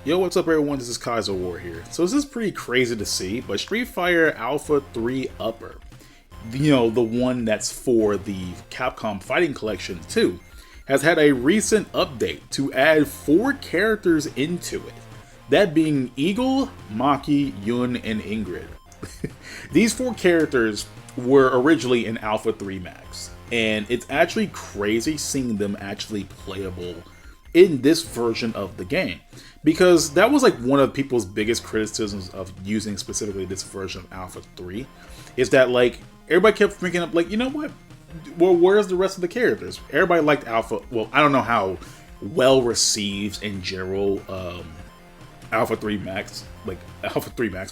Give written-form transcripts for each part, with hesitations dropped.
Yo, what's up everyone, this is Kaizouwar here. So this is pretty crazy to see, but Street Fighter Alpha 3 Upper, the one that's for the Capcom Fighting Collection 2, has had a recent update to add 4 characters into it. That being Eagle, Maki, Yun, and Ingrid. These 4 characters were originally in Alpha 3 Max, and it's actually crazy seeing them actually playable in this version of the game, because that was like one of people's biggest criticisms of using specifically this version of Alpha 3, is that like everybody kept thinking up like, you know what, well, where's the rest of the characters? Everybody liked Alpha. Well, I don't know how well received in general Alpha 3 Max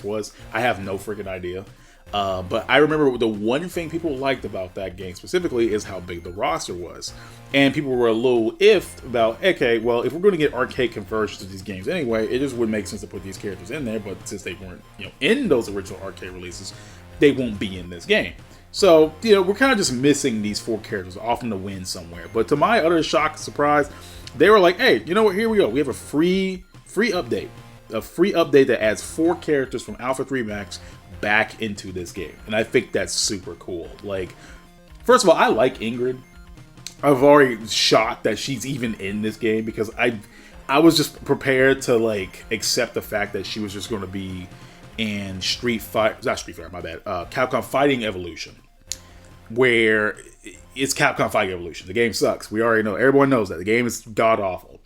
was. I have no freaking idea. But I remember the one thing people liked about that game specifically is how big the roster was. And people were a little iffed about, okay, well, if we're going to get arcade conversions to these games anyway, it just would make sense to put these characters in there. But since they weren't, in those original arcade releases, they won't be in this game. So, we're kind of just missing these 4 characters off in the wind somewhere. But to my utter shock and surprise, they were like, hey, you know what, here we go. We have a free update. A free update that adds 4 characters from Alpha 3 Max back into this game, and I think that's super cool. Like, first of all, I like Ingrid. I've already shocked that she's even in this game, because I was just prepared to like accept the fact that she was just going to be in Capcom Fighting Evolution, where it's Capcom Fighting Evolution. The game sucks. We already know. Everyone knows that the game is god awful.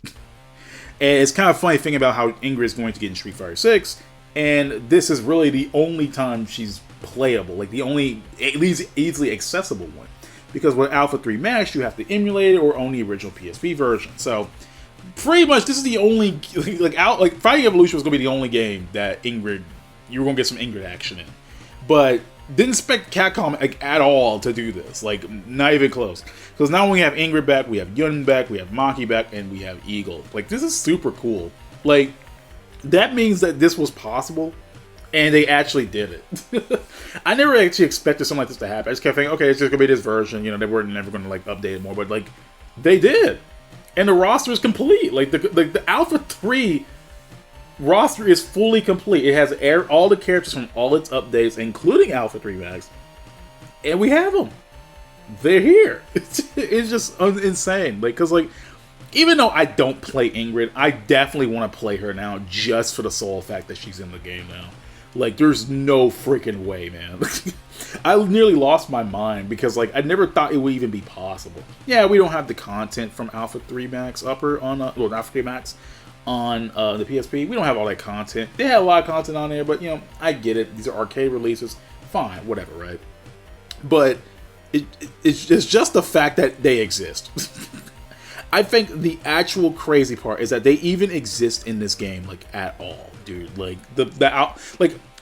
And it's kind of funny thinking about how Ingrid is going to get in Street Fighter 6. And this is really the only time she's playable, like the only at least easily accessible one. Because with Alpha 3 Max, you have to emulate it or own the original PSP version. So pretty much this is the only Fighting Evolution was gonna be the only game that you were gonna get some Ingrid action in. But didn't expect Capcom at all to do this, like not even close. Because now we have Ingrid back, we have Yun back, we have Maki back, and we have Eagle. Like, this is super cool. Like, that means that this was possible, and they actually did it. I never actually expected something like this to happen. I just kept thinking, okay, it's just gonna be this version. They were never gonna like update it more, but like they did, and the roster is complete. Like the Alpha 3 roster is fully complete. It has all the characters from all its updates, including Alpha 3 Max, and we have them. They're here. It's just insane. Like, cause like, even though I don't play Ingrid, I definitely want to play her now just for the sole fact that she's in the game now. Like, there's no freaking way, man. I nearly lost my mind because, like, I never thought it would even be possible. Yeah, we don't have the content from Alpha 3 Max Upper on, Alpha 3 Max on the PSP. We don't have all that content. They had a lot of content on there, but, I get it. These are arcade releases. Fine, whatever, right? But it's just the fact that they exist. I think the actual crazy part is that they even exist in this game, like, at all, dude. Like,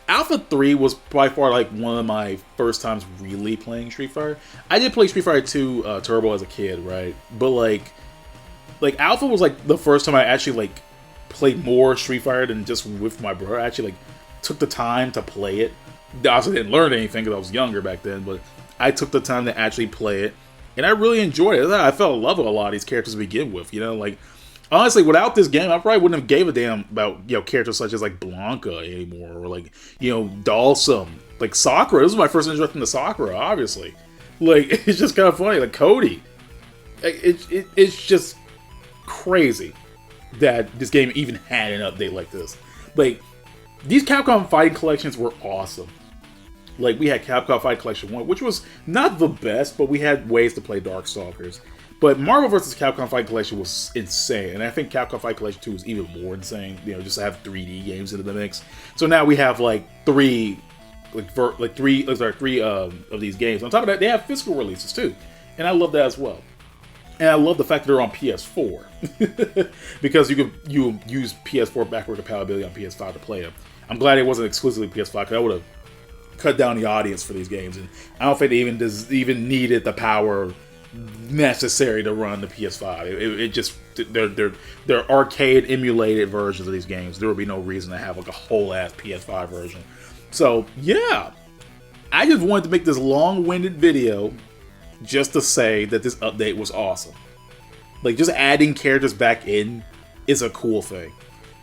Alpha 3 was by far, like, one of my first times really playing Street Fighter. I did play Street Fighter 2 Turbo as a kid, right? But, like, Alpha was, like, the first time I actually, like, played more Street Fighter than just with my brother. I actually, like, took the time to play it. I also didn't learn anything because I was younger back then, but I took the time to actually play it. And I really enjoyed it. I fell in love with a lot of these characters to begin with. Like, honestly, without this game, I probably wouldn't have gave a damn about, characters such as, like, Blanca anymore. Or, like, Dalsum. Like, Sakura. This was my first introduction to Sakura, obviously. Like, it's just kind of funny. Like, Cody. It's just crazy that this game even had an update like this. Like, these Capcom Fighting Collections were awesome. Like, we had Capcom Fight Collection 1, which was not the best, but we had ways to play Darkstalkers. But Marvel vs. Capcom Fight Collection was insane, and I think Capcom Fight Collection 2 was even more insane, just to have 3D games into the mix. So now we have, like, three of these games. On top of that, they have physical releases, too. And I love that as well. And I love the fact that they're on PS4. Because you use PS4 backward compatibility on PS5 to play them. I'm glad it wasn't exclusively PS5, because I would have cut down the audience for these games, and I don't think they even needed the power necessary to run the PS5. It just they're arcade emulated versions of these games. There would be no reason to have like a whole ass PS5 version. So yeah, I just wanted to make this long-winded video just to say that this update was awesome. Like, just adding characters back in is a cool thing.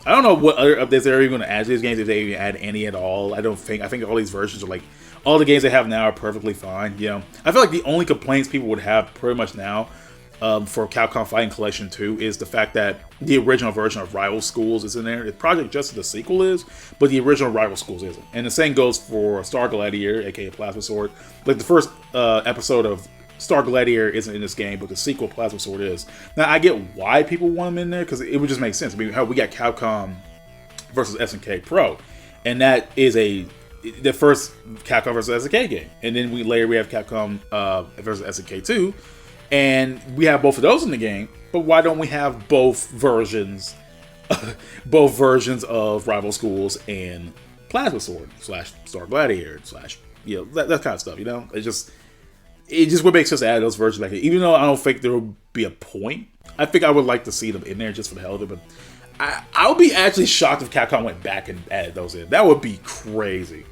I don't know what other updates they're even going to add to these games, if they even add any at all. I think all these versions are like, all the games they have now are perfectly fine. You know, I feel like the only complaints people would have pretty much now for Capcom Fighting Collection 2 is the fact that the original version of Rival Schools is in there. Project Justice, the sequel, is, but the original Rival Schools isn't. And the same goes for Star Gladiator, aka Plasma Sword. Like, the first episode of Star Gladiator isn't in this game, but the sequel, Plasma Sword, is. Now, I get why people want them in there, because it would just make sense. I mean, hell, we got Capcom versus SNK Pro, and that is the first Capcom versus SNK game. And then we have Capcom versus SNK 2, and we have both of those in the game, but why don't we have both versions of Rival Schools and Plasma Sword / Star Gladiator / that kind of stuff, you know? It just would make sense to add those versions back in. Even though I don't think there would be a point, I think I would like to see them in there just for the hell of it. But I would be actually shocked if Capcom went back and added those in. That would be crazy.